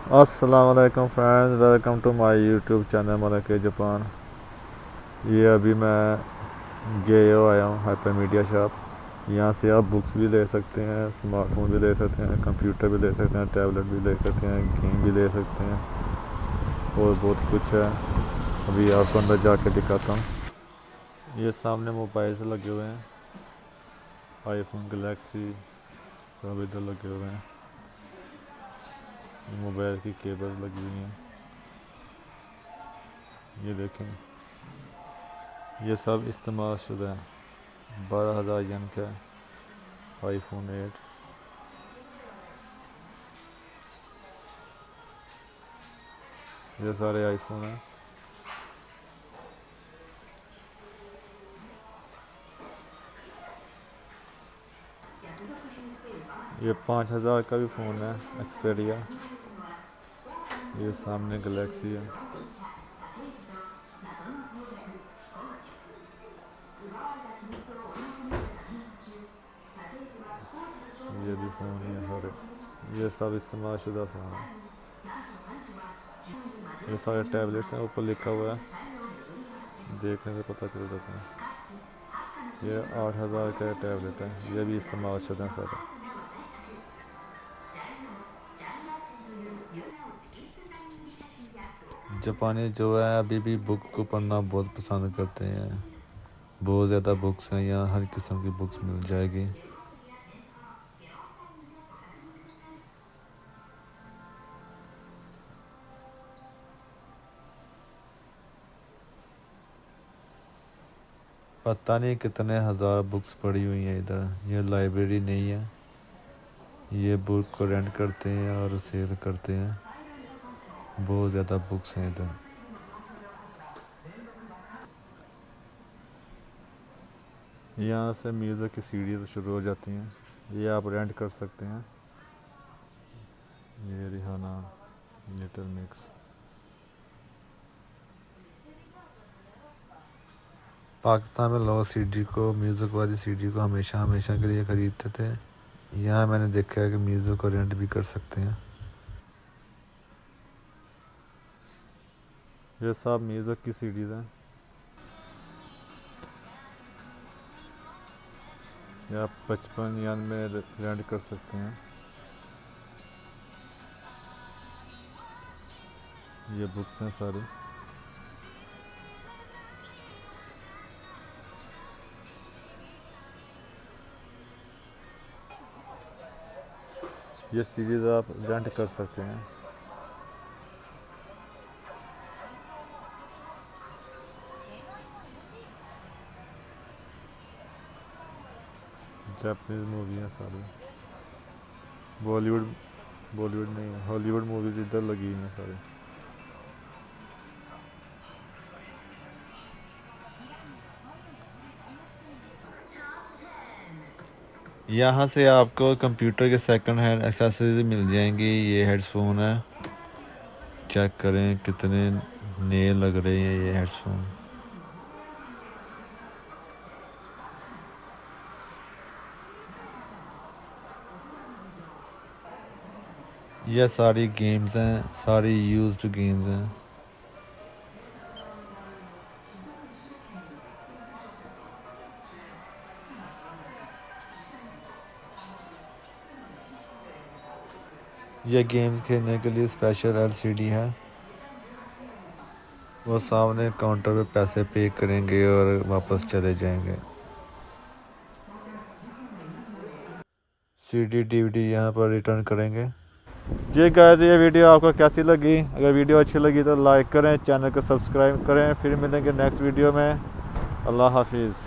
अस्सलाम वालेकुम friends, welcome to my YouTube channel मलके जापान। ये अभी मैं जेओ आया हूँ, हाइपर मीडिया शॉप। यहाँ से आप बुक्स भी ले सकते हैं, स्मार्टफोन भी ले सकते हैं, कंप्यूटर भी ले सकते हैं, टैबलेट भी ले सकते हैं, गेम भी ले सकते हैं और बहुत कुछ है। अभी आपको अंदर जाके दिखाता हूँ। ये सामने मोबाइल्स लगे हुए हैं, आईफोन, गैलेक्सी सब इधर लगे हुए हैं। मोबाइल की केबल लगी हुई हैं, ये देखें। ये सब इस्तेमाल शुदा है। 12,000 का आईफोन 8। ये सारे आईफोन हैं। ये 5,000 का भी फ़ोन है, एक्सपेरिया। ये सामने गैलेक्सी है। ये भी फ़ोन ही है सारे। ये सब इस्तेमाल शुदा फ़ोन है। ये सारे टैबलेट्स हैं, ऊपर लिखा हुआ है, देखने से पता चल जाता है। ये 8,000 का टैबलेट है, ये भी इस्तेमाल शुदा है सारे। जापानी जो है अभी भी बुक को पढ़ना बहुत पसंद करते हैं। बहुत ज़्यादा बुक्स हैं यहाँ, हर किस्म की बुक्स मिल जाएगी। पता नहीं कितने हज़ार बुक्स पड़ी हुई हैं इधर। ये लाइब्रेरी नहीं है, ये बुक को रेंट करते हैं और सेल करते हैं। बहुत ज़्यादा बुक्स हैं इधर। यहाँ से म्यूज़िक की सीडीज शुरू हो जाती हैं, ये आप रेंट कर सकते हैं। ये रिहाना, लिटिल मिक्स। पाकिस्तान में लोग सीडी को, म्यूज़िक वाली सीडी को हमेशा हमेशा के लिए ख़रीदते थे। यहाँ मैंने देखा है कि म्यूज़िक को रेंट भी कर सकते हैं। ये सब म्यूज़िक की सीडीज़ हैं। ये आप 55 यान में रेंट कर सकते हैं। ये बुक्स हैं सारी। ये सीरीज़ आप रेंट कर सकते हैं। जापानीज़ मूवी हैं सारी। बॉलीवुड, बॉलीवुड नहीं, हॉलीवुड मूवीज़ इधर लगी हुई हैं सारी। यहाँ से आपको कंप्यूटर के सेकंड हैंड एक्सेसरीज मिल जाएंगी। ये हेडफोन है, चेक करें कितने नए लग रहे हैं ये हेडफोन। ये सारी गेम्स हैं, सारी यूज्ड गेम्स हैं। ये गेम्स खेलने के लिए स्पेशल एलसीडी है। वो सामने काउंटर पे पैसे पे करेंगे और वापस चले जाएंगे। सीडी डीवीडी यहाँ पर रिटर्न करेंगे। जी गाइस, ये वीडियो आपको कैसी लगी? अगर वीडियो अच्छी लगी तो लाइक करें, चैनल को सब्सक्राइब करें। फिर मिलेंगे नेक्स्ट वीडियो में। अल्लाह हाफिज़।